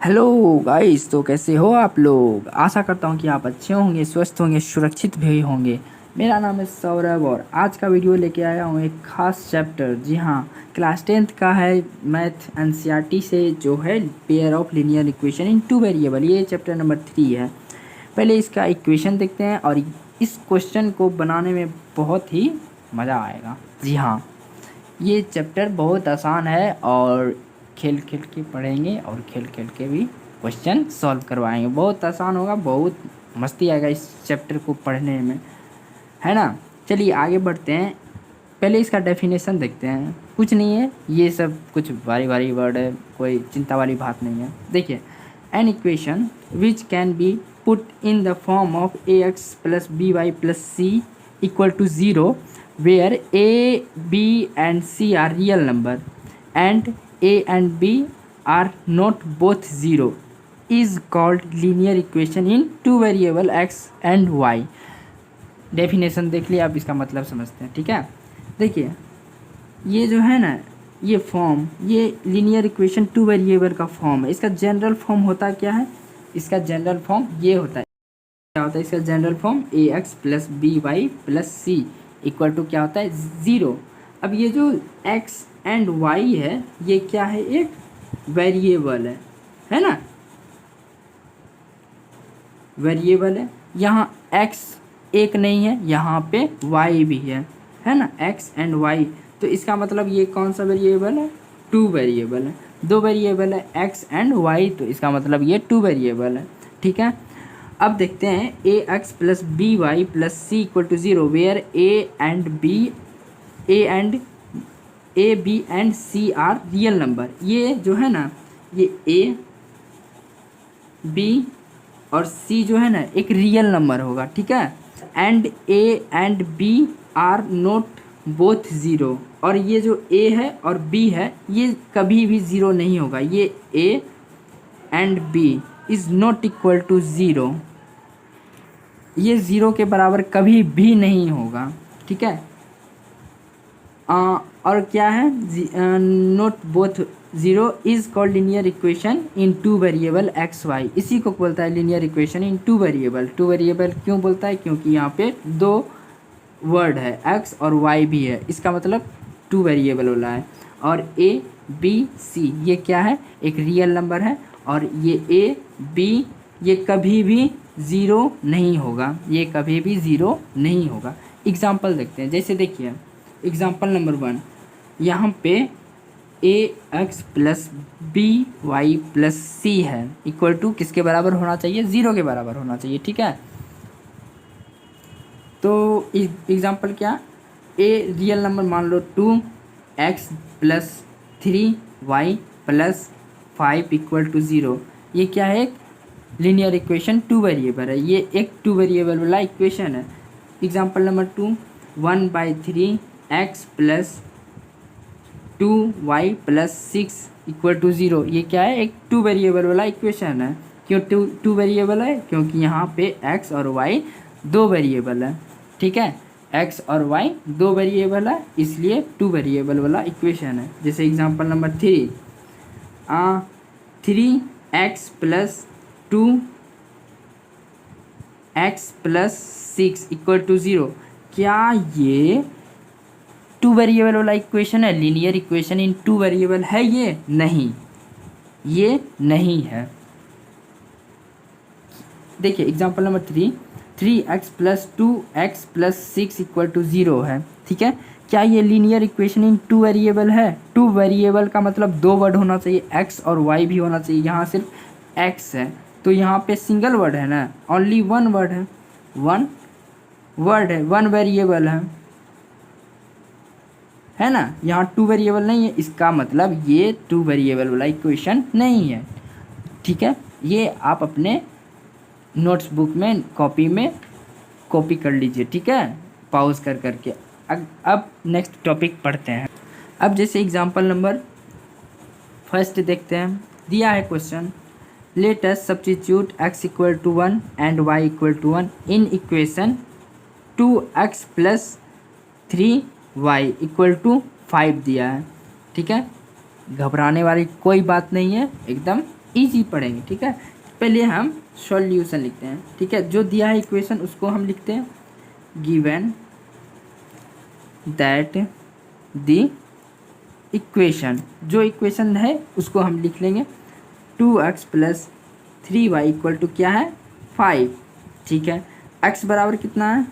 Hello guys, तो कैसे हो आप लोग। आशा करता हूँ कि आप अच्छे होंगे, स्वस्थ होंगे, सुरक्षित भी होंगे। मेरा नाम है सौरभ और आज का वीडियो लेके आया हूँ एक खास चैप्टर। जी हाँ, क्लास 10th का है, मैथ एनसीईआरटी से, जो है pair of linear equation in two variable. ये चैप्टर नंबर 3 है। पहले इसका इक्वेशन देखते हैं और इस क्वेश्चन को बनाने में बहुत ही मज़ा आएगा। जी हाँ, ये चैप्टर बहुत आसान है और खेल खेल के पढ़ेंगे और खेल खेल के भी क्वेश्चन सॉल्व करवाएंगे। बहुत आसान होगा, बहुत मस्ती आएगा इस चैप्टर को पढ़ने में, है ना। चलिए आगे बढ़ते हैं। पहले इसका डेफिनेशन देखते हैं। कुछ नहीं है, ये सब कुछ भारी भारी वर्ड है, कोई चिंता वाली बात नहीं है। देखिए, an equation which can be put in the form of a x plus b y plus c equal to zero where a, b and c are real number and a and b are not both zero is called linear equation in two variable x and y। Definition देख लिया, आप इसका मतलब समझते हैं। ठीक है, देखिए ये जो है ना, ये फॉर्म, ये लीनियर इक्वेशन टू वेरिएबल का फॉर्म है। इसका जनरल फॉर्म होता क्या है, इसका जनरल फॉर्म ये होता है। क्या होता है इसका general form, a x plus b y plus c equal to क्या होता है, ज़ीरो। अब ये जो एक्स एंड वाई है, ये क्या है, एक वेरिएबल है ना, वेरिएबल है। यहाँ एक्स एक नहीं है, यहाँ पे वाई भी है ना, एक्स एंड वाई। तो इसका मतलब ये कौन सा वेरिएबल है, टू वेरिएबल है। दो वेरिएबल है एक्स एंड वाई, तो इसका मतलब ये टू वेरिएबल है। ठीक है, अब देखते हैं a x plus b y plus c equal to zero where a b and c are real number. ये जो है ना, ये ए बी और सी जो है ना, एक रियल नंबर होगा। ठीक है, and a and b are not both zero. और ये जो ए है और बी है, ये कभी भी ज़ीरो नहीं होगा। ये a and b is not equal to zero, ये ज़ीरो के बराबर कभी भी नहीं होगा। ठीक है, और क्या है, not both zero is called linear equation in two variable x y. इसी को बोलता है linear equation in two variable. Two variable क्यों बोलता है, क्योंकि यहाँ पे दो वर्ड है, एक्स और वाई भी है, इसका मतलब टू वेरिएबल वाला है। और ए बी सी ये क्या है, एक रियल नंबर है। और ये ए बी ये कभी भी ज़ीरो नहीं होगा, ये कभी भी ज़ीरो नहीं होगा। एग्जाम्पल देखते हैं। जैसे देखिए एग्जाम्पल नंबर 1, यहाँ पे a x plus b y plus c है, इक्वल टू किसके बराबर होना चाहिए, ज़ीरो के बराबर होना चाहिए। ठीक है, तो एग्जाम्पल क्या, ए रियल नंबर मान लो 2x plus 3y plus 5 equal to zero. ये क्या है, एक लीनियर इक्वेशन टू वेरिएबल है, ये एक टू वेरिएबल वाला इक्वेशन है। Example number 2, 1/3x plus 2y plus 6 equal to zero. ये क्या है, एक टू वेरिएबल वाला इक्वेशन है। क्यों टू वेरिएबल है, क्योंकि यहाँ पे x और y दो वेरिएबल है। ठीक है, x और y दो वेरिएबल है, इसलिए टू वेरिएबल वाला इक्वेशन है। जैसे example number 3, 3x plus 2x plus 6 equal to zero. क्या ये टू वेरिएबल वाला इक्वेशन है, linear equation in two variable है? ये नहीं, ये नहीं है। देखिए example number 3, 3x plus 2x plus 6 equal to zero है। ठीक है, क्या ये linear equation in two variable है? टू वेरिएबल का मतलब दो वर्ड होना चाहिए, x और y भी होना चाहिए। यहाँ सिर्फ x है, तो यहाँ पे सिंगल वर्ड है ना, ओनली वन वर्ड है, वन वर्ड है, वन वेरिएबल है ना। यहाँ टू वेरिएबल नहीं है, इसका मतलब ये टू वेरिएबल वाला इक्वेशन नहीं है। ठीक है, ये आप अपने नोट्स बुक में कॉपी कर लीजिए। ठीक है, पॉज कर करके। अब नेक्स्ट टॉपिक पढ़ते हैं। अब जैसे एग्जांपल नंबर फर्स्ट देखते हैं। दिया है question, let us substitute x equal to 1 and y equal to 1 in equation 2x plus 3y equal to 5 दिया है। ठीक है, घबराने वाली कोई बात नहीं है, एकदम इजी पढ़ेंगे, ठीक है। पहले हम सॉल्यूशन लिखते हैं, ठीक है। जो दिया है इक्वेशन उसको हम लिखते हैं, गिवन दैट द इक्वेशन, जो इक्वेशन है उसको हम लिख लेंगे 2x plus 3y equal to क्या है 5, ठीक है। x बराबर कितना है,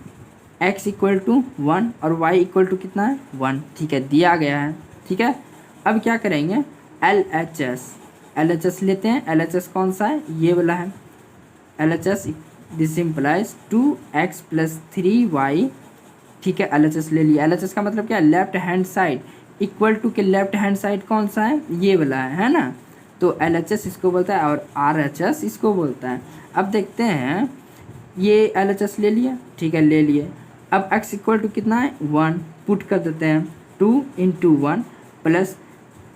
x इक्वल टू 1 और y इक्वल टू कितना है 1, ठीक है, दिया गया है, ठीक है। अब क्या करेंगे, LHS लेते हैं। LHS कौन सा है, ये वाला है। LHS this implies 2x plus 3y, ठीक है। LHS ले लिया। LHS का मतलब क्या है, left hand side equal to के लेफ्ट हैंड साइड कौन सा है, ये वाला है ना। तो LHS इसको बोलता है और RHS इसको बोलता है। अब देखते हैं, ये LHS ले लिया, ठीक है, ले लिए। अब x इक्वल टू कितना है 1, पुट कर देते हैं 2 into 1 plus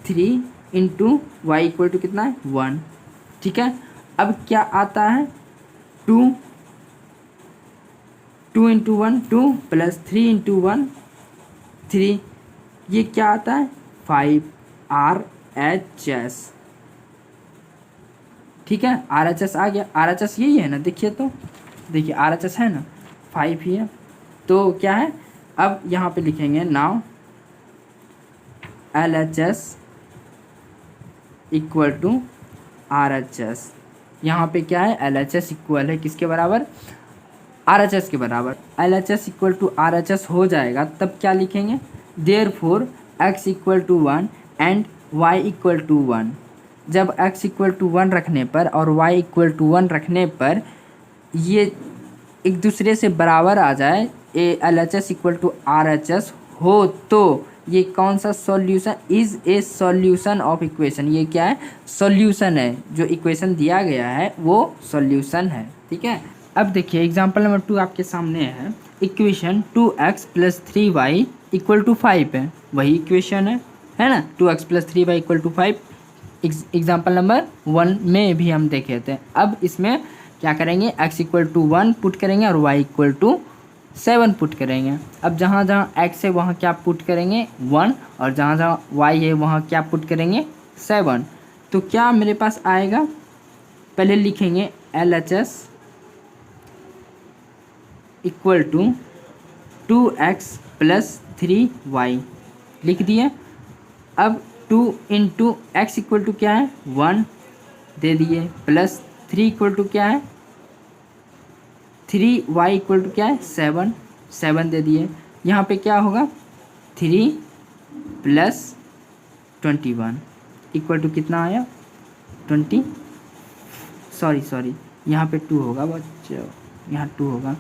3 into y equal to कितना है 1, ठीक है। अब क्या आता है 2 इंटू 1 2 प्लस 3 इंटू 1 3, ये क्या आता है 5 RHS, ठीक है। RHS आ गया। RHS यही है ना, देखिए तो, देखिए RHS है ना 5 ही है, तो क्या है। अब यहाँ पे लिखेंगे now LHS equal to RHS। यहाँ पे क्या है, LHS इक्वल है किसके बराबर, RHS के बराबर। LHS इक्वल टू RHS हो जाएगा, तब क्या लिखेंगे, therefore x equal to 1 and y equal to 1। जब x इक्वल टू 1 रखने पर और y इक्वल टू 1 रखने पर ये एक दूसरे से बराबर आ जाए, LHS इक्वल टू RHS हो, तो ये कौन सा solution, is a solution of equation. ये क्या है, सॉल्यूशन है, जो इक्वेशन दिया गया है वो सॉल्यूशन है, ठीक है। अब देखिए एग्जांपल नंबर 2 आपके सामने है, equation 2x plus 3y equal to 5 है, वही इक्वेशन है ना, 2x plus 3y equal to 5। Example number 1 में भी हम देखे थे। अब इसमें क्या करेंगे, x इक्वल टू 1 पुट करेंगे और y इक्वल टू 7 पुट करेंगे। अब जहाँ जहाँ x है वहाँ क्या पुट करेंगे 1, और जहाँ जहाँ y है वहाँ क्या पुट करेंगे 7। तो क्या मेरे पास आएगा, पहले लिखेंगे LHS equal to 2x plus 3y, लिख दिए। अब 2 इंटू एक्स इक्वल टू क्या है 1 दे दिए, प्लस 3 इक्वल टू क्या है 3y इक्वल टू क्या है 7 दे दिए। यहाँ पे क्या होगा 3 प्लस 21 इक्वल टू कितना आया 20, सॉरी यहाँ पे 2 होगा बच्चों, यहाँ 2 होगा,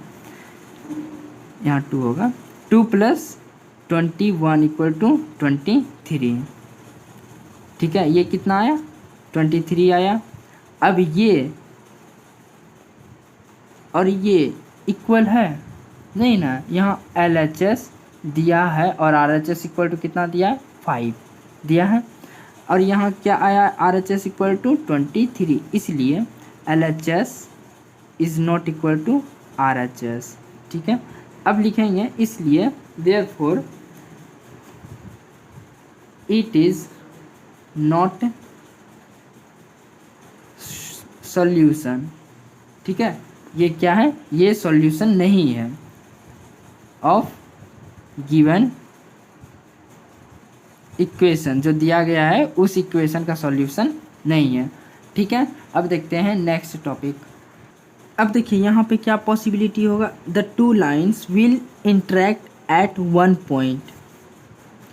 यहाँ 2 होगा, 2 प्लस 21 इक्वल टू 23, ठीक है। ये कितना आया 23 आया। अब ये और ये इक्वल है नहीं ना, यहाँ LHS दिया है और RHS इक्वल टू कितना दिया है 5 दिया है, और यहाँ क्या आया RHS इक्वल टू 23, इसलिए LHS is not equal to RHS, ठीक है। अब लिखेंगे इसलिए therefore it is not solution, ठीक है। ये क्या है, ये सॉल्यूशन नहीं है ऑफ गिवन इक्वेशन, जो दिया गया है उस इक्वेशन का सॉल्यूशन नहीं है, ठीक है। अब देखते हैं नेक्स्ट टॉपिक। अब देखिए यहाँ पे क्या पॉसिबिलिटी होगा, the two lines will interact at one point,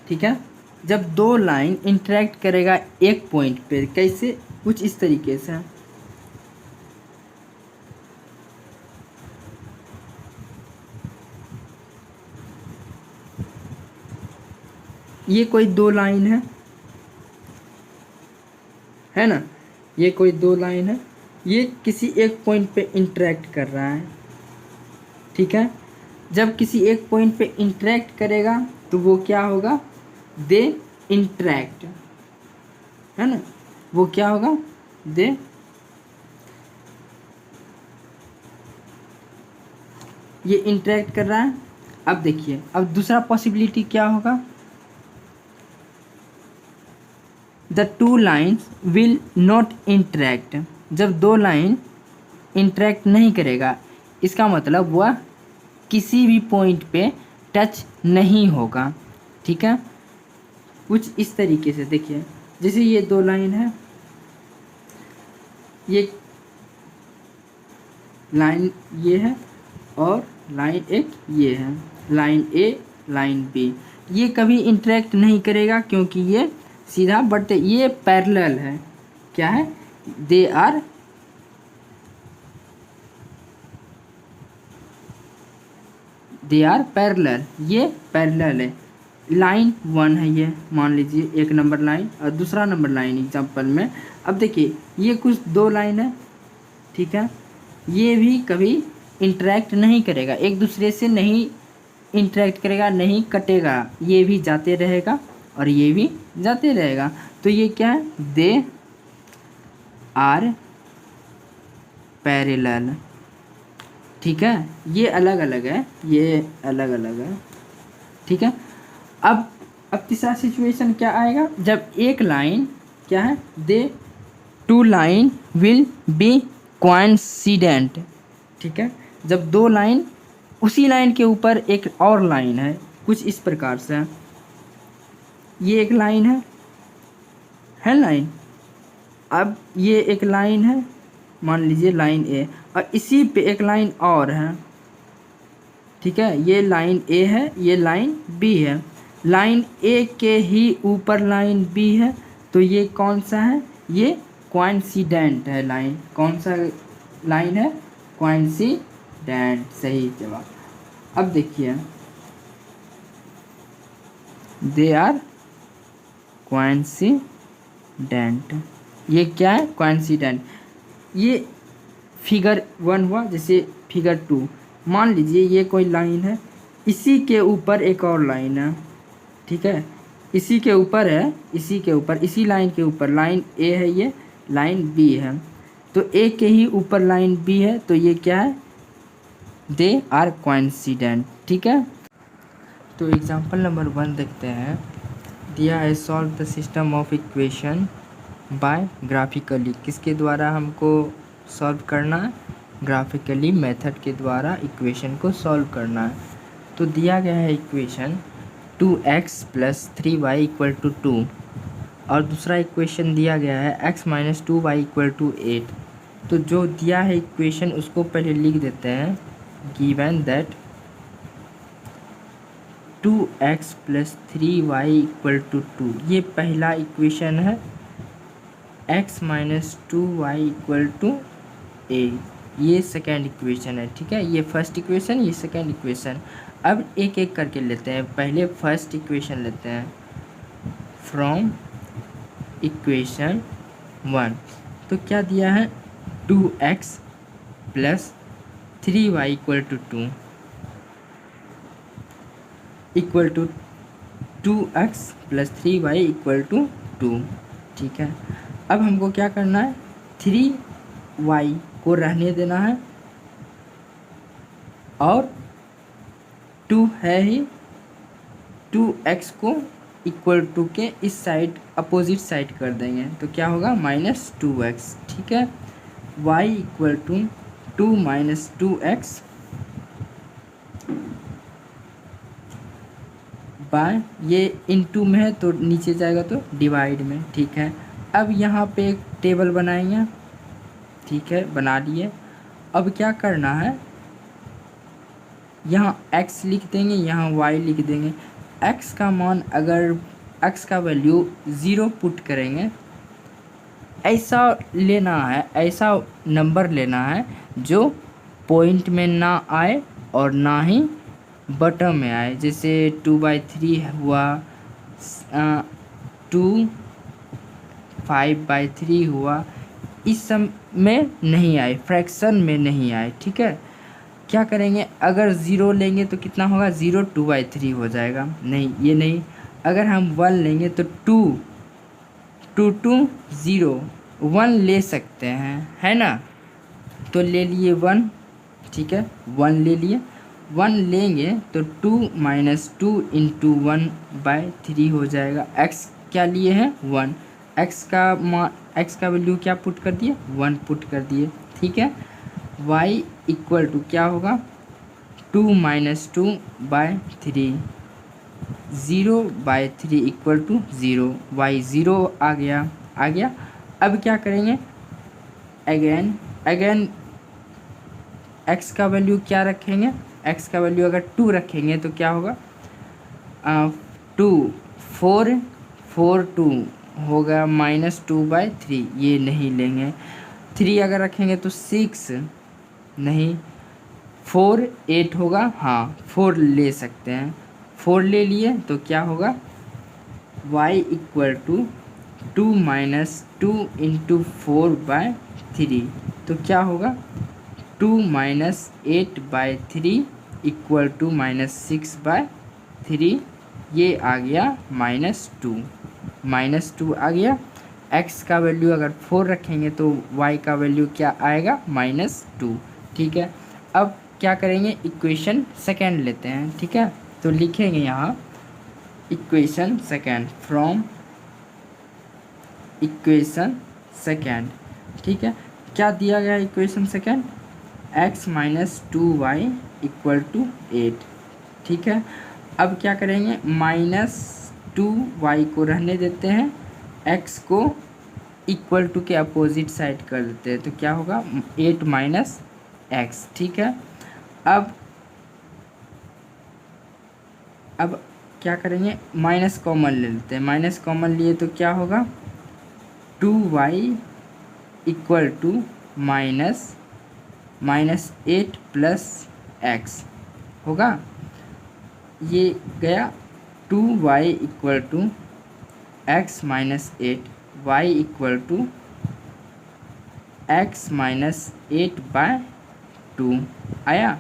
ठीक है। जब दो लाइन इंटरेक्ट करेगा एक पॉइंट पे, कैसे, कुछ इस तरीके से, ये कोई दो लाइन है ना, ये कोई दो लाइन है, ये किसी एक पॉइंट पे इंटरेक्ट कर रहा है, ठीक है। जब किसी एक पॉइंट पे इंटरेक्ट करेगा तो वो क्या होगा, दे इंटरेक्ट, है ना, वो क्या होगा दे, ये इंटरेक्ट कर रहा है। अब देखिए अब दूसरा पॉसिबिलिटी क्या होगा, the two lines will not interact. जब दो लाइन इंटरेक्ट नहीं करेगा, इसका मतलब वह किसी भी पॉइंट पे टच नहीं होगा। ठीक है, कुछ इस तरीके से देखिए, जैसे ये दो लाइन है, ये लाइन ये है और लाइन एक ये है, लाइन ए लाइन बी, ये कभी इंटरेक्ट नहीं करेगा क्योंकि ये सीधा, बट ये पैरेलल है। क्या है? दे आर पैरेलल, ये पैरेलल है। लाइन 1 है, ये मान लीजिए एक नंबर लाइन और दूसरा नंबर लाइन एग्जांपल में। अब देखिए ये कुछ दो लाइन है, ठीक है, ये भी कभी इंटरेक्ट नहीं करेगा, एक दूसरे से नहीं इंटरेक्ट करेगा, नहीं कटेगा, ये भी जाते रहेगा और ये भी जाते रहेगा। तो ये क्या है? They are parallel. ठीक है, ये अलग अलग है, ये अलग अलग है। ठीक है, अब तीसरा सिचुएशन क्या आएगा? जब एक लाइन क्या है? The two line will be coincident. ठीक है, जब दो लाइन, उसी लाइन के ऊपर एक और लाइन है, कुछ इस प्रकार से, ये एक लाइन है लाइन, अब ये एक लाइन है, मान लीजिए लाइन ए, और इसी पे एक लाइन और है। ठीक है, ये लाइन ए है, ये लाइन बी है, लाइन ए के ही ऊपर लाइन बी है, तो ये कौन सा है? ये कोइंसिडेंट है लाइन। कौन सा लाइन है? कोइंसिडेंट, सही जवाब। अब देखिए, दे आर कोइंसिडेंट, ये क्या है? कोइंसिडेंट। ये फिगर 1 हुआ, जैसे फिगर 2, मान लीजिए ये कोई लाइन है, इसी के ऊपर एक और लाइन है। ठीक है, इसी के ऊपर है, इसी के ऊपर, इसी लाइन के ऊपर लाइन ए है, ये लाइन बी है, तो ए के ही ऊपर लाइन बी है, तो ये क्या है? They are coincident. ठीक है, तो एग्जांपल नंबर 1 देखते हैं। दिया है solve the system of equation by graphically. किसके द्वारा हमको सॉल्व करना है? ग्राफिकली मेथड के द्वारा इक्वेशन को सॉल्व करना है। तो दिया गया है इक्वेशन 2x + 3y = 2, और दूसरा इक्वेशन दिया गया है x - 2y = 8। तो जो दिया है इक्वेशन उसको पहले लिख देते हैं। गिवन दैट 2x + 3y = 2, ये पहला इक्वेशन है। x - 2y = a, ये सेकेंड इक्वेशन है। ठीक है, ये फर्स्ट इक्वेशन, ये सेकेंड इक्वेशन। अब एक एक करके लेते हैं। पहले फर्स्ट इक्वेशन लेते हैं, फ्रॉम इक्वेशन 1। तो क्या दिया है? 2x + 3y = 2 = 2x + 3y = 2। ठीक है, अब हमको क्या करना है? 3y को रहने देना है और 2 है ही, 2x को = के इस साइड, अपोजिट साइड कर देंगे, तो क्या होगा? -2x। ठीक है, y = 2 - 2x बाय, ये इनटू में है तो नीचे जाएगा तो डिवाइड में। ठीक है, अब यहाँ पे एक टेबल बनाएंगे। ठीक है, बना लिए। अब क्या करना है? यहाँ x लिख देंगे, यहाँ y लिख देंगे। x का मान, अगर x का वैल्यू 0 पुट करेंगे, ऐसा लेना है, ऐसा नंबर लेना है जो पॉइंट में ना आए और ना ही बटन में आए। जैसे 2/3 हुआ, 2 5/3 हुआ, इस सब में नहीं आए, फ्रैक्शन में नहीं आए। ठीक है, क्या करेंगे? अगर 0 लेंगे तो कितना होगा? 0 2/3 हो जाएगा। नहीं, ये नहीं। अगर हम 1 लेंगे तो 2 2 0 1 ले सकते हैं, है ना? तो ले लिए 1। ठीक है, 1 ले लिए। 1 लेंगे तो 2 - 2 × 1/3 हो जाएगा। x क्या लिए हैं? 1। एक्स का वैल्यू क्या पुट कर दिए, 1 पुट कर दिए, ठीक है। वाई इक्वल टू क्या होगा, 2 माइनस 2/3, 0/3 इक्वल टू 0, वाई 0 आ गया। अब क्या करेंगे, अगेन एक्स का वैल्यू क्या रखेंगे, एक्स का वैल्यू अगर 2 रखेंगे तो क्या होगा, 2 होगा -2/3, ये नहीं लेंगे। 3 अगर रखेंगे तो 6 नहीं, 4 8 होगा, हाँ 4 ले सकते हैं, 4 ले लिए तो क्या होगा, y equal to 2 minus 2 into 4/3, तो क्या होगा 2 माइनस 8/3 इक्वल टू -6/3, ये आ गया -2 आ गया। x का वैल्यू अगर 4 रखेंगे तो y का वैल्यू क्या आएगा, -2, ठीक है। अब क्या करेंगे, इक्वेशन सेकेंड लेते हैं, ठीक है। तो लिखेंगे यहाँ equation second from equation second, ठीक है। क्या दिया गया equation second, x minus 2y equal to 8, ठीक है। अब क्या करेंगे, -2y को रहने देते हैं, x को इक्वल टू के अपोजिट साइड कर देते हैं, तो क्या होगा 8 माइनस x, ठीक है। अब क्या करेंगे, माइनस कॉमन ले लेते हैं, माइनस कॉमन लिए तो क्या होगा 2y equal to -8 plus x होगा, ये गया 2y equal to x minus 8, y equal to x minus 8/2 आया।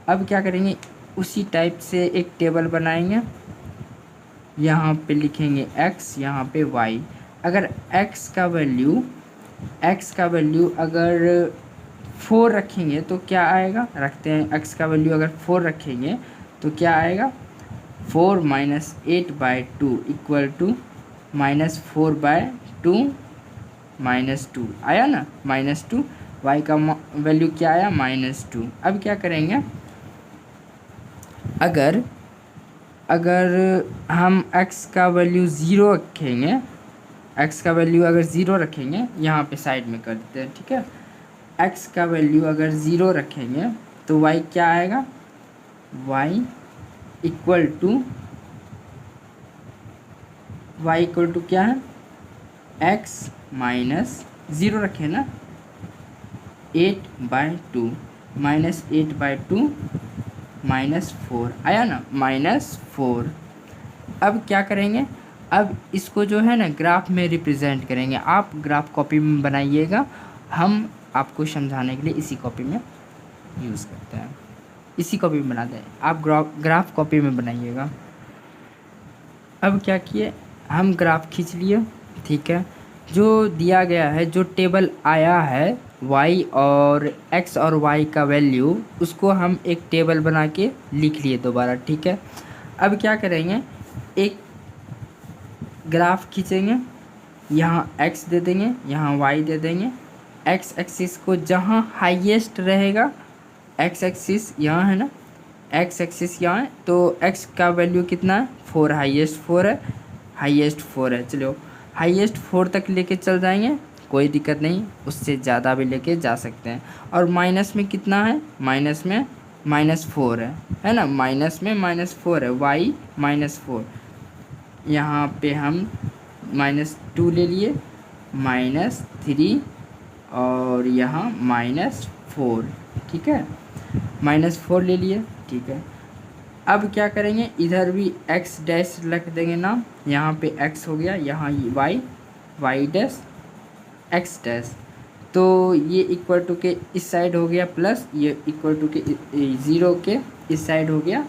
अब क्या करेंगे, उसी टाइप से एक टेबल बनाएंगे, यहाँ पे लिखेंगे x, यहाँ पे y। अगर x का वैल्यू अगर 4 रखेंगे तो क्या आएगा, रखते हैं x का वैल्यू अगर 4 रखेंगे तो क्या आएगा, 4 माइनस 8/2 इक्वल टू -4/2 -2 आया ना, -2, y का वैल्यू क्या आया, -2। अब क्या करेंगे, अगर हम x का वैल्यू 0 रखेंगे, x का वैल्यू अगर 0 रखेंगे, यहाँ पे साइड में कर देते हैं, ठीक है। x का वैल्यू अगर 0 रखेंगे तो y क्या आएगा, y इक्वल टू क्या है, x माइनस 0 रखें ना, 8/2 -8/2 -4 आया ना, -4। अब क्या करेंगे, अब इसको जो है ना ग्राफ में रिप्रेजेंट करेंगे, आप ग्राफ कॉपी में बनाइएगा, हम आपको समझाने के लिए इसी कॉपी में यूज़ करते हैं, इसी कॉपी में बनाते हैं, आप ग्राफ कॉपी में बनाइएगा। अब क्या किए, हम ग्राफ खींच लिए, ठीक है। जो दिया गया है, जो टेबल आया है y और x और y का वैल्यू, उसको हम एक टेबल बना के लिख लिए दोबारा, ठीक है। अब क्या करेंगे, एक ग्राफ खींचेंगे, यहाँ x दे देंगे, यहाँ y दे देंगे, x एक्सिस को जहाँ हाईएस्ट रहेगा, x एक्सिस यहाँ है ना, x एक्सिस यहाँ है, तो x का वैल्यू कितना है, 4, हाईएस्ट 4 है, चलो हाईएस्ट 4 तक लेके चल जाएंगे, कोई दिक्कत नहीं, उससे ज़्यादा भी लेके जा सकते हैं। और माइनस में कितना है, माइनस में -4 है ना, माइनस में -4 है, y -4, यहाँ पे हम -2 ले लिए, -3 और यहाँ -4, ठीक है, -4 ले लिए, ठीक है। अब क्या करेंगे, इधर भी x डैश रख देंगे नाम, यहाँ पे x हो गया, यहाँ y डैश x डैश, तो ये इक्वल टू के इस साइड हो गया प्लस, ये इक्वल टू के 0 के इस साइड हो गया।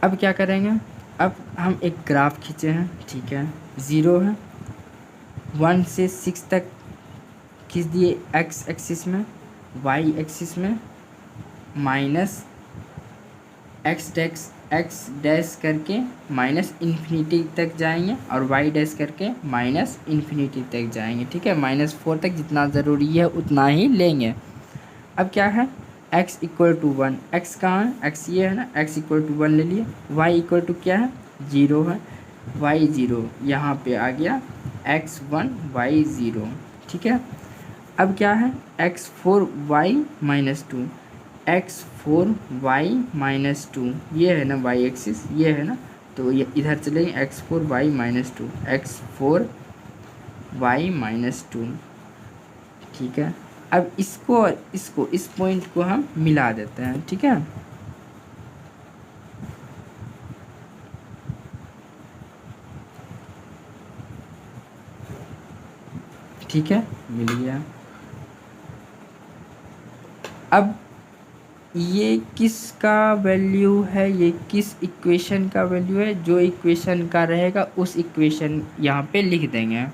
अब क्या करेंगे, अब हम एक ग्राफ खींचे हैं, ठीक है, 0 है, 1 से 6 तक खींच दिए x एक्सिस में, y एक्सिस में, माइनस x एक्स डैश करके माइनस इन्फिनिटी तक जाएंगे और वाई डैश करके माइनस इन्फिनिटी तक जाएंगे। ठीक है, -4 तक जितना ज़रूरी है उतना ही लेंगे। अब क्या है, x इक्वल टू 1, एक्स कहाँ है, x ये है ना, x इक्वल टू 1 ले लिए, y इक्वल टू क्या है, 0 है, y 0 यहाँ पे आ गया, x 1 y 0। ठीक है, अब क्या है, x4 y -2, x4 y -2 ये है ना y एक्सिस, ये है ना, तो ये इधर चलेंगे, x4 y -2, x4 y -2। ठीक है, अब इसको और इसको, इस पॉइंट को हम मिला देते हैं। ठीक है, ठीक है, मिल गया। अब ये किसका वैल्यू है, ये किस इक्वेशन का वैल्यू है, जो इक्वेशन का रहेगा उस इक्वेशन यहाँ पे लिख देंगे।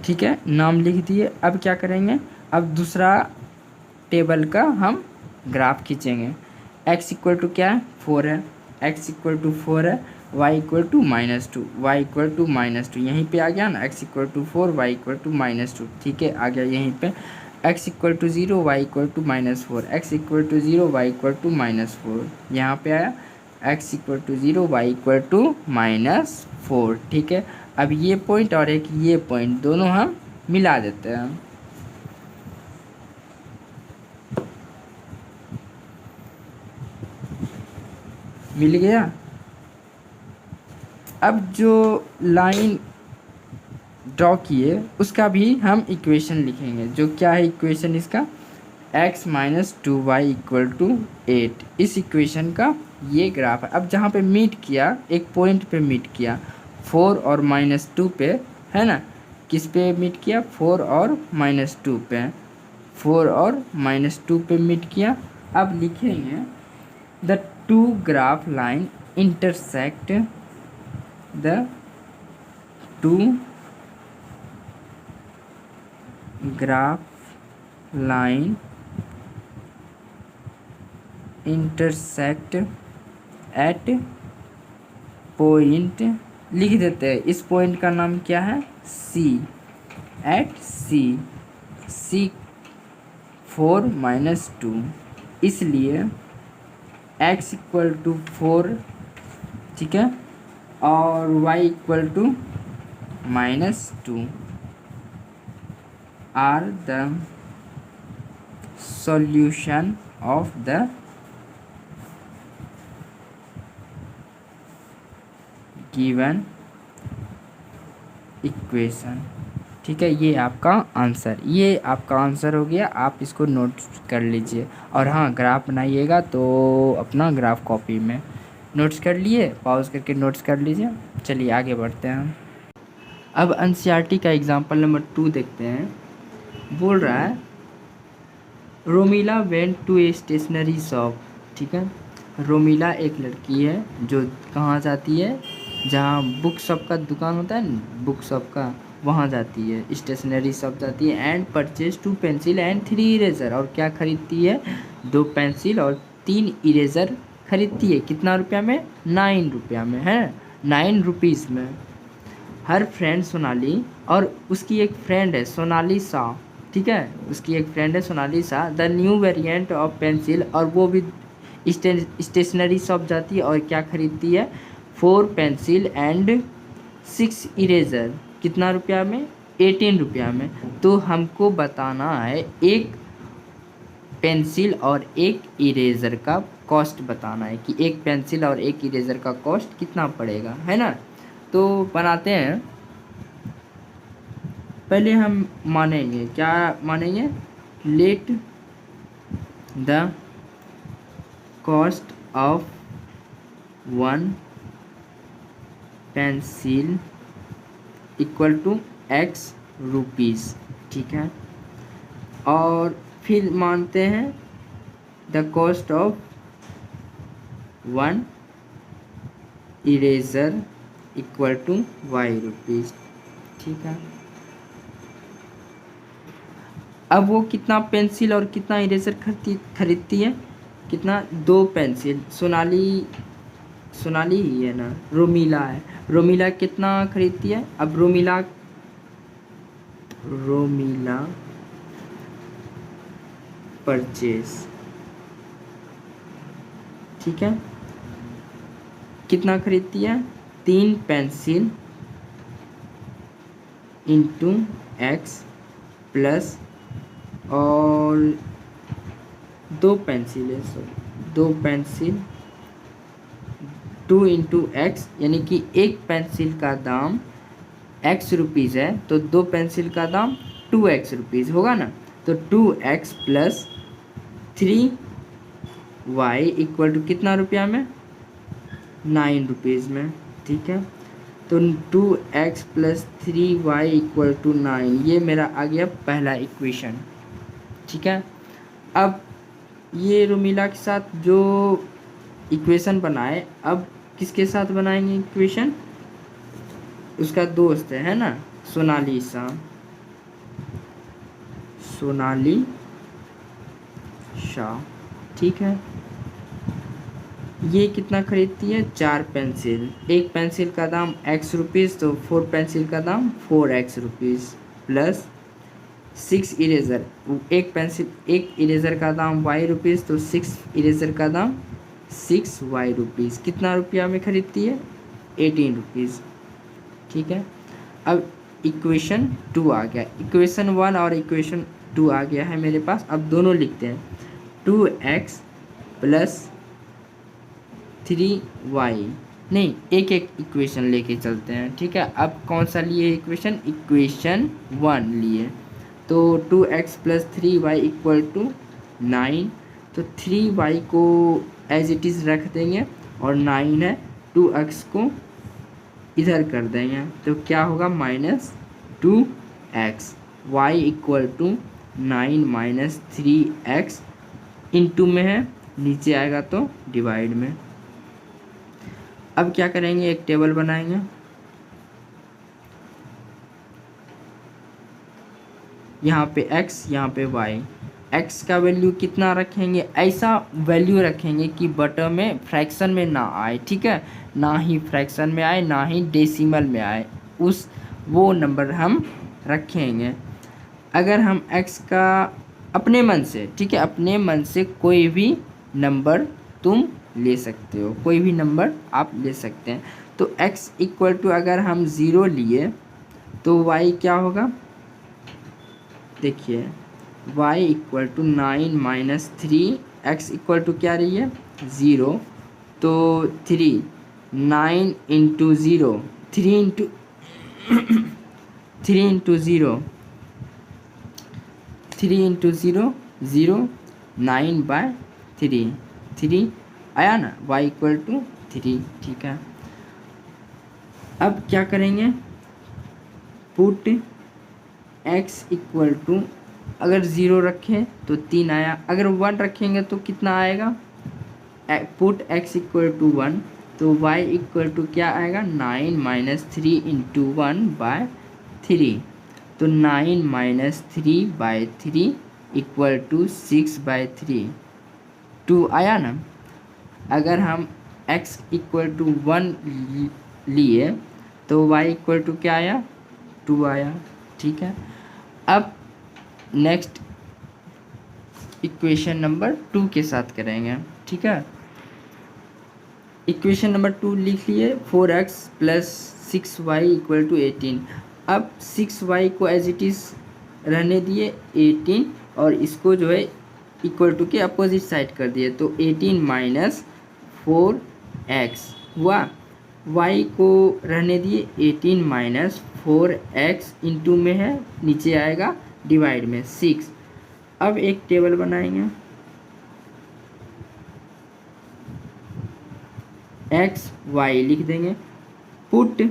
ठीक है, नाम लिख दिए। अब क्या करेंगे, अब दूसरा टेबल का हम ग्राफ खींचेंगे। x इक्वल टू क्या है, 4 है, x इक्वल टू 4 है, y equal to -2, y equal to -2 यहीं पे आ गया ना, x equal to 4, y equal to -2। ठीक है, आ गया यहीं पे, x equal to 0, y equal to -4, x equal to 0, y equal to -4 यहाँ पे आया, x equal to 0, y equal to -4। ठीक है, अब ये पॉइंट और एक ये पॉइंट दोनों हम मिला देते हैं। मिल गया। अब जो लाइन ड्रॉ किए उसका भी हम इक्वेशन लिखेंगे। जो क्या है इक्वेशन इसका, x - 2y इक्वल टू 8, इस इक्वेशन का ये ग्राफ है। अब जहाँ पे मीट किया, एक पॉइंट पे मीट किया, 4 और -2 पे, है ना, किस पे मीट किया, 4 और -2 पे, 4 और -2 पे मीट किया। अब लिखेंगे the two graph line intersect the two graph line intersect at point, लिख देते हैं, इस पॉइंट का नाम क्या है, C, एट C 4 - 2, इसलिए x इक्वल टू 4, ठीक है, और y equal to -2 are the solution of the given equation. ठीक है, ये आपका आंसर हो गया। आप इसको नोट कर लीजिए, और हाँ, ग्राफ बनाइएगा तो अपना ग्राफ कॉपी में नोट्स कर लिए, पॉज करके नोट्स कर लीजिए। चलिए आगे बढ़ते हैं। अब एनसीईआरटी का एग्जाम्पल नंबर 2 देखते हैं। बोल रहा है, Romila went to a stationery shop. ठीक है, रोमिला एक लड़की है जो कहाँ जाती है, जहाँ बुक शॉप का दुकान होता है ना, बुक शॉप का, वहाँ जाती है, स्टेशनरी शॉप जाती है, and purchase 2 pencil and 3 eraser, और क्या खरीदती है, 2 पेंसिल और 3 इरेजर खरीदती है। कितना रुपया में, 9 रुपया में, है 9 रुपीज़ में। हर फ्रेंड सोनाली, और उसकी एक फ्रेंड है सोनाली शाह। ठीक है, उसकी एक फ्रेंड है Sonali Shah, the new variant of pencil, और वो भी स्टेशनरी शॉप जाती है और क्या खरीदती है, 4 पेंसिल एंड 6 इरेजर। कितना रुपया में, 18 रुपया में। तो हमको बताना है एक पेंसिल और एक इरेज़र का कॉस्ट बताना है, कि एक पेंसिल और एक इरेज़र का कॉस्ट कितना पड़ेगा, है ना। तो बनाते हैं, पहले हम मानेंगे, क्या मानेंगे, let the cost of 1 pencil equal to x rupees. ठीक है, और फिर मानते हैं the cost of 1 eraser equal to y rupees. ठीक है, अब वो कितना पेंसिल और कितना इरेज़र खरीदती है, कितना, 2 पेंसिल। सोनाली, सोनाली ही है ना, रोमिला है। रोमिला कितना खरीदती है? अब रोमिला, रोमिला परचेज, ठीक है, कितना खरीदती है? 3 पेंसिल इंटू एक्स प्लस, और 2 पेंसिल है, सॉरी 2 पेंसिल 2 इंटू एक्स, यानी कि एक पेंसिल का दाम एक्स रुपीज़ है तो 2 पेंसिल का दाम 2x रुपीज़ होगा ना। तो 2x plus 3y equal to कितना रुपया में? 9 रुपीज़ में, ठीक है। तो 2x plus 3y equal to 9, ये मेरा आ गया पहला इक्वेशन, ठीक है। अब ये रोमिला के साथ जो इक्वेशन बनाए, अब किसके साथ बनाएंगे इक्वेशन? उसका दोस्त है ना, सोनालिसा, सोनाली शाह, ठीक है। ये कितना खरीदती है? 4 पेंसिल, एक पेंसिल का दाम x रुपीज़, तो 4 पेंसिल का दाम 4x रुपीज़, प्लस 6 इरेज़र, एक पेंसिल, एक इरेज़र का दाम y रुपीज़, तो 6 इरेज़र का दाम 6y रुपीज़, कितना रुपया में खरीदती है? 18 रुपीज़, ठीक है। अब इक्वेशन 2 आ गया, इक्वेशन 1 और इक्वेशन 2 आ गया है मेरे पास। अब दोनों लिखते हैं, 2x प्लस 3y, नहीं, एक एक इक्वेशन लेके चलते हैं, ठीक है। अब कौन सा लिए इक्वेशन? इक्वेशन 1 लिए। तो 2x plus 3y equal to 9, तो 3y को एज इट इज़ रख देंगे, और 9 है, 2x को इधर कर देंगे, तो क्या होगा? -2x, y equal to 9 minus 3x, into में है, नीचे आएगा तो डिवाइड में। अब क्या करेंगे? एक टेबल बनाएंगे, यहाँ पे x, यहाँ पे y। x का वैल्यू कितना रखेंगे? ऐसा वैल्यू रखेंगे कि बटा में फ्रैक्शन में ना आए, ठीक है, ना ही फ्रैक्शन में आए ना ही डेसिमल में आए, उस वो नंबर हम रखेंगे। अगर हम x का अपने मन से, ठीक है, अपने मन से कोई भी नंबर तुम ले सकते हो, कोई भी नंबर आप ले सकते हैं। तो x इक्वल टू अगर हम 0 लिए तो y क्या होगा? देखिए, y equal to 9 minus 3, x equal to क्या रही है? 0, तो 3, 9 into 0, 3 into 3 into 0, 3 into 0, 0, 9 by 3, 3 आया ना, y इक्वल टू 3, ठीक है। अब क्या करेंगे? पुट x इक्वल टू, अगर 0 रखें तो 3 आया, अगर 1 रखेंगे तो कितना आएगा? पुट x इक्वल टू 1, तो y इक्वल टू क्या आएगा? 9 माइनस 3 इंटू 1 बाय 3, तो 9 minus 3 by 3 equal to 6 by 3, 2 आया ना। अगर हम x इक्वल टू 1 लिए तो y इक्वल टू क्या आया? 2 आया, ठीक है। अब नेक्स्ट इक्वेशन नंबर 2 के साथ करेंगे, ठीक है। इक्वेशन नंबर 2 लिख लिए, 4x plus 6y equal to 18। अब 6y को एज इट इज़ रहने दिए 18, और इसको जो है इक्वल टू के अपोजिट साइड कर दिए, तो 18 माइनस 4x हुआ। y को रहने दिए 18 माइनस 4x, इंटू में है, नीचे आएगा डिवाइड में 6। अब एक टेबल बनाएंगे, x y लिख देंगे, पुट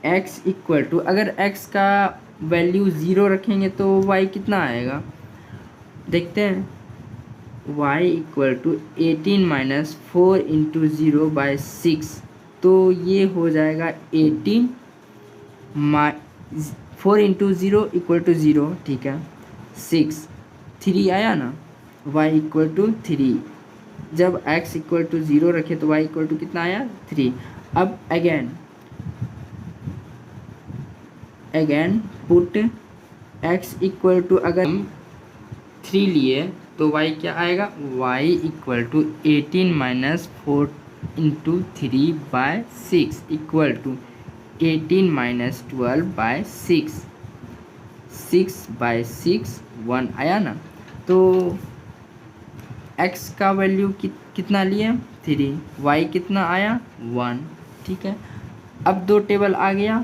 x इक्वल टू, अगर x का वैल्यू 0 रखेंगे तो y कितना आएगा? देखते हैं, y equal to 18 minus 4 into 0 by 6, तो ये हो जाएगा 18 4 इंटू 0 इक्वल टू 0, ठीक है, 6, 3 आया ना, y इक्वल टू 3, जब x इक्वल टू 0 रखे तो y इक्वल टू कितना आया 3। अब again put x equal to, अगर हम 3 लिए तो y क्या आएगा, y equal to 18 minus 4 into 3/6 equal to 18 minus 12/6, 6/6 1 आया ना। तो x का वैल्यू कितना लिए 3, y कितना आया 1, ठीक है। अब दो टेबल आ गया,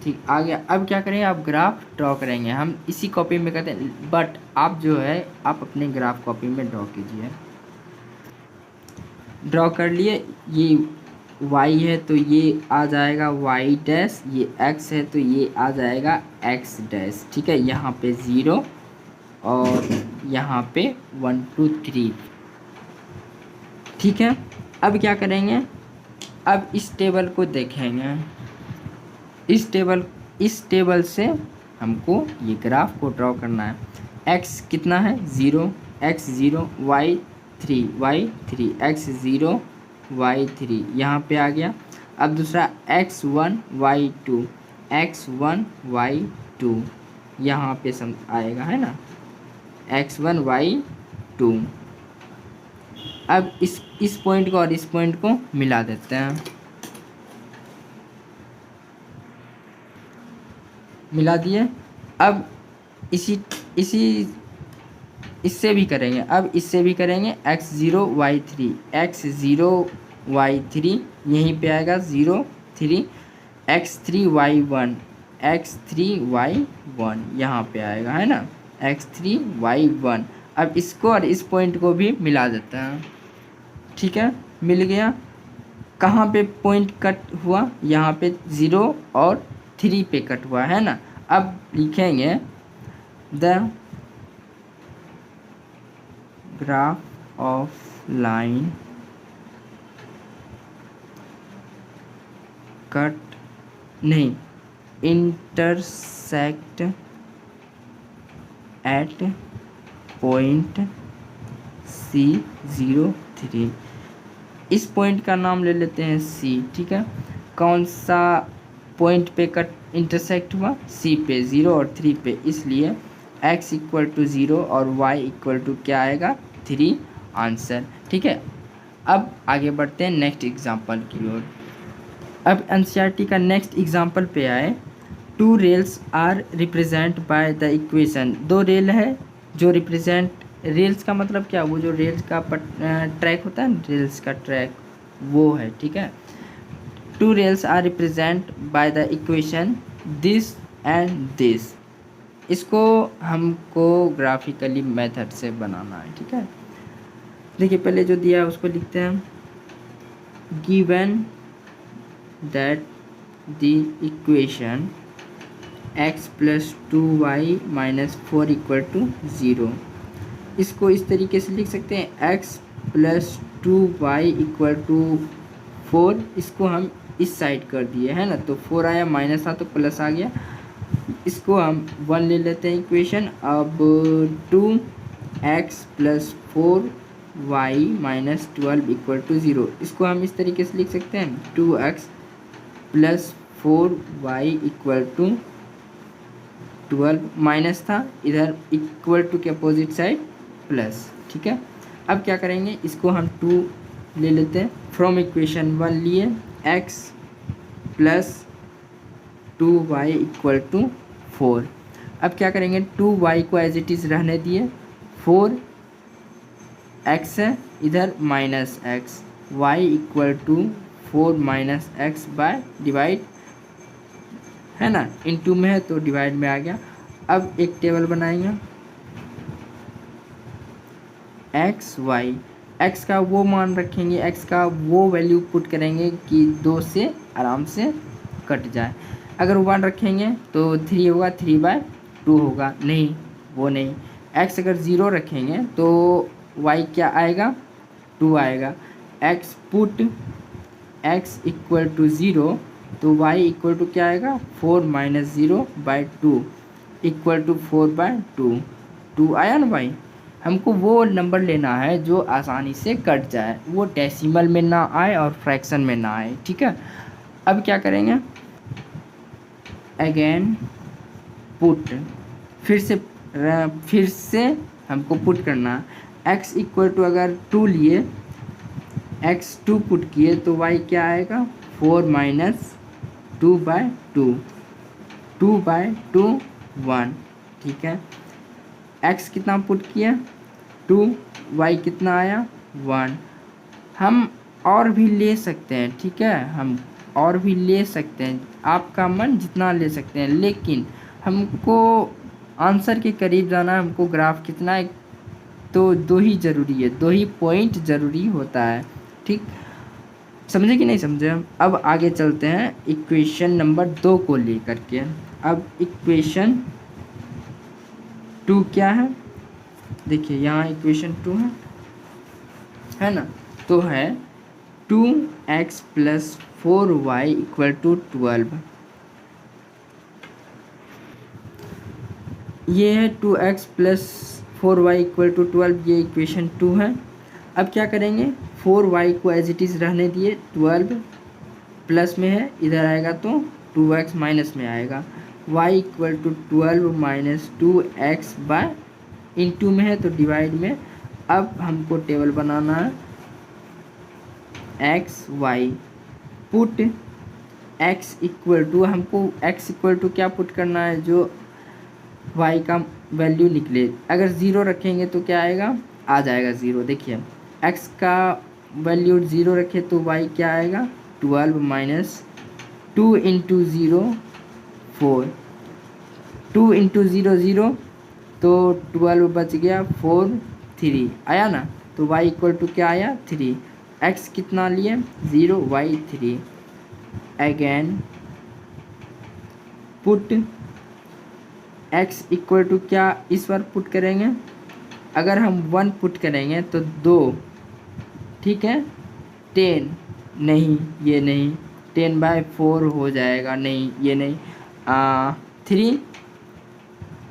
ठीक आ गया। अब क्या करेंगे, आप ग्राफ ड्रॉ करेंगे। हम इसी कॉपी में करते हैं, बट आप जो है आप अपने ग्राफ कॉपी में ड्रॉ कीजिए। ड्रॉ कर लिए, ये y है तो ये आ जाएगा y डैश, ये x है तो ये आ जाएगा x डैश, ठीक है। यहाँ पे 0 और यहाँ पे 1 2 3, ठीक है। अब क्या करेंगे, अब इस टेबल को देखेंगे। इस टेबल से हमको ये ग्राफ को ड्रॉ करना है। x कितना है 0, x 0, y 3, x 0, y 3 यहाँ पे आ गया। अब दूसरा x 1, y 2, x 1, y 2 यहाँ पे सम आएगा, है ना, x 1, y 2। अब इस पॉइंट को और इस पॉइंट को मिला देते हैं, मिला दिए। अब इससे भी करेंगे, अब इससे भी करेंगे। x 0, y 3, x 0, y 3 यहीं पे आएगा 0 3, x 3, y 1, x 3, y 1 यहाँ पे आएगा, है ना, x 3, y 1। अब इसको और इस पॉइंट को भी मिला देते हैं, ठीक है, मिल गया। कहाँ पे पॉइंट कट हुआ, यहाँ पे 0 और 3 पे कट हुआ, है ना। अब लिखेंगे the graph of line cut नहीं इंटरसेक्ट एट पॉइंट C03। इस पॉइंट का नाम ले लेते हैं C, ठीक है। कौन सा पॉइंट पे कट इंटरसेक्ट हुआ, C पे, 0 और 3 पे, इसलिए x इक्वल टू 0 और y इक्वल टू क्या आएगा 3 आंसर, ठीक है। अब आगे बढ़ते हैं नेक्स्ट एग्जांपल की ओर। अब एनसीईआरटी का नेक्स्ट एग्जांपल पे आए। 2 rails are represent by the equation. 2 rail है जो रिप्रेजेंट, रेल्स का मतलब क्या, वो जो रेल्स का ट्रैक होता है, रेल्स का ट्रैक वो है, ठीक है। 2 rails are represent by the equation this and this. इसको हमको ग्राफिकली मेथड से बनाना है, ठीक है। देखिए पहले जो दिया है उसको लिखते हैं। Given that the equation x plus 2y minus 4 equal to 0। इसको इस तरीके से लिख सकते हैं, x plus 2y equal to 4। इसको हम इस साइड कर दिए, है ना, तो 4 आया, माइनस था तो प्लस आ गया। इसको हम 1 ले लेते हैं इक्वेशन। अब 2x plus 4y minus 12 equal to 0। इसको हम इस तरीके से लिख सकते हैं, 2x plus 4y equal to 12, minus था इधर, इक्वल टू के अपोजिट साइड प्लस, ठीक है। अब क्या करेंगे, इसको हम 2 ले लेते हैं। फ्रॉम इक्वेशन 1 लिए x plus 2y equal to 4। अब क्या करेंगे, 2y को एज इट इज़ रहने दिए, 4x है इधर minus x, y equal to 4 minus x by divide, है ना, इनटू में है तो डिवाइड में आ गया। अब एक टेबल बनाएंगे, एक्स वाई, एक्स का वो मान रखेंगे, एक्स का वो वैल्यू पुट करेंगे कि 2 से आराम से कट जाए। अगर 1 रखेंगे तो 3 होगा, 3/2 होगा, नहीं वो नहीं। एक्स अगर 0 रखेंगे तो वाई क्या आएगा, 2 आएगा। X put x equal to 0 तो y इक्वल टू क्या आएगा, 4 माइनस 0/2 इक्वल टू 4/2, 2 आया ना भाई। हमको वो नंबर लेना है जो आसानी से कट जाए, वो डेसिमल में ना आए और फ्रैक्शन में ना आए, ठीक है। अब क्या करेंगे, अगेन पुट, फिर से हमको पुट करना है। x इक्वल टू अगर 2 लिए, x 2 पुट किए तो y क्या आएगा, 4 माइनस 2/2, 2/2 1, ठीक है। x कितना पुट किया 2, y कितना आया 1। हम और भी ले सकते हैं, ठीक है, हम और भी ले सकते हैं, आपका मन जितना ले सकते हैं, लेकिन हमको आंसर के करीब जाना है। हमको ग्राफ कितना है, तो 2 ही ज़रूरी है, 2 ही पॉइंट ज़रूरी होता है, ठीक। समझे कि नहीं समझे। हम अब आगे चलते हैं इक्वेशन नंबर 2 को लेकर के। अब इक्वेशन 2 क्या है, देखिए यहाँ इक्वेशन 2 है ना, तो है 2x plus 4y equal to 12। ये है 2x plus 4y equal to 12, ये इक्वेशन 2 है। अब क्या करेंगे, 4y को एज इट इज़ रहने दिए, 12 प्लस में है, इधर आएगा तो 2x माइनस में आएगा, y equal to 12 minus 2x by into में है तो डिवाइड में। अब हमको टेबल बनाना है, x y, put x equal to, हमको x इक्वल टू क्या पुट करना है, जो y का वैल्यू निकले। अगर ज़ीरो रखेंगे तो क्या आएगा, आ जाएगा ज़ीरो। देखिए x का वैल्यू ज़ीरो रखे तो y क्या आएगा, 12 minus 2 into zero 4, 2 into zero zero, तो 12 बच गया 4 3 आया ना, तो y इक्वल टू क्या आया 3। x कितना लिए 0, y 3। Again put x equal to क्या, इस बार पुट करेंगे, अगर हम 1 पुट करेंगे तो 2, ठीक है। 10 नहीं, ये नहीं, 10/4 हो जाएगा, नहीं ये नहीं, 3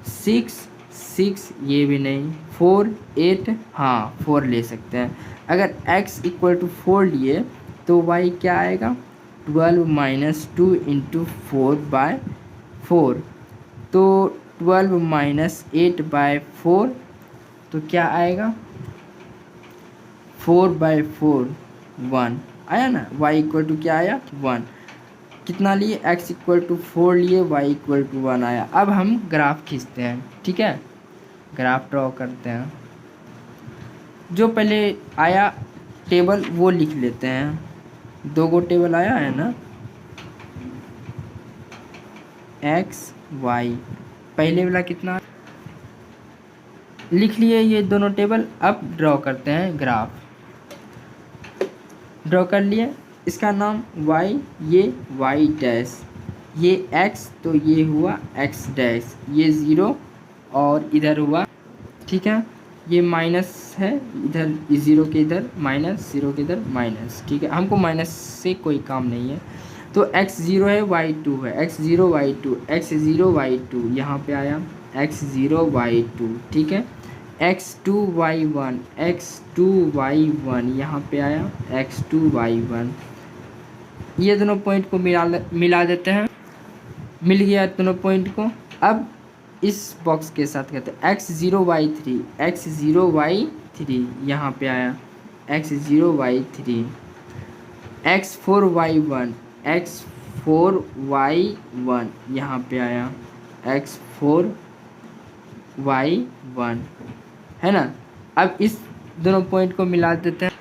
6 6 ये भी नहीं, 4 8, हाँ 4 ले सकते हैं। अगर x इक्वल टू 4 लिए तो y क्या आएगा, 12 माइनस 2 इंटू 4/4, तो 12 माइनस 8/4, तो क्या आएगा 4/4 1 आया ना, y इक्वल टू क्या आया 1। कितना लिए, x इक्वल टू 4 लिए, y इक्वल टू 1 आया। अब हम ग्राफ खींचते हैं, ठीक है, ग्राफ ड्रॉ करते हैं। जो पहले आया टेबल वो लिख लेते हैं, 2 गो टेबल आया है ना, x y, पहले वाला कितना लिख लिए, ये दोनों टेबल। अब ड्रॉ करते हैं ग्राफ, ड्रॉ कर लिए, इसका नाम y, ये y डैश, ये x, तो ये हुआ x डैश, ये 0 और इधर हुआ, ठीक है, ये माइनस है, इधर 0 के इधर माइनस, 0 के इधर माइनस, ठीक है, हमको माइनस से कोई काम नहीं है। तो x 0 है, y 2 है, x 0 y 2, x 0 y 2 यहाँ पे आया, x 0 y 2, ठीक है, x 2 y 1, x 2 y 1 यहाँ पे आया, x 2 y 1। ये दोनों पॉइंट को मिला देते हैं, मिल गया दोनों पॉइंट को। अब इस बॉक्स के साथ कहते हैं x 0 y 3, x 0 y 3 यहाँ पे आया, x 0 y 3, x 4 y 1, x 4 y 1 यहाँ पे आया, x 4 y 1, है ना। अब इस दोनों पॉइंट को मिला देते हैं,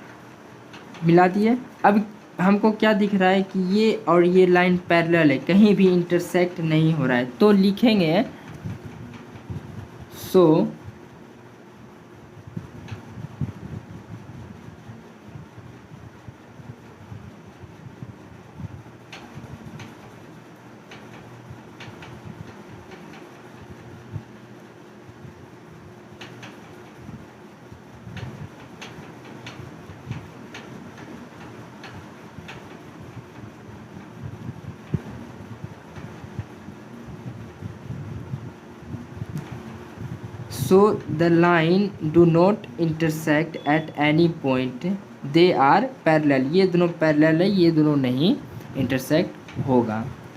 मिला दिए। अब हमको क्या दिख रहा है कि ये और ये लाइन पैरेलल है, कहीं भी इंटरसेक्ट नहीं हो रहा है, तो लिखेंगे so so the line do not intersect at any point, they are parallel, ये दोनों पैरेलल है, ये दोनों नहीं इंटरसेक्ट होगा।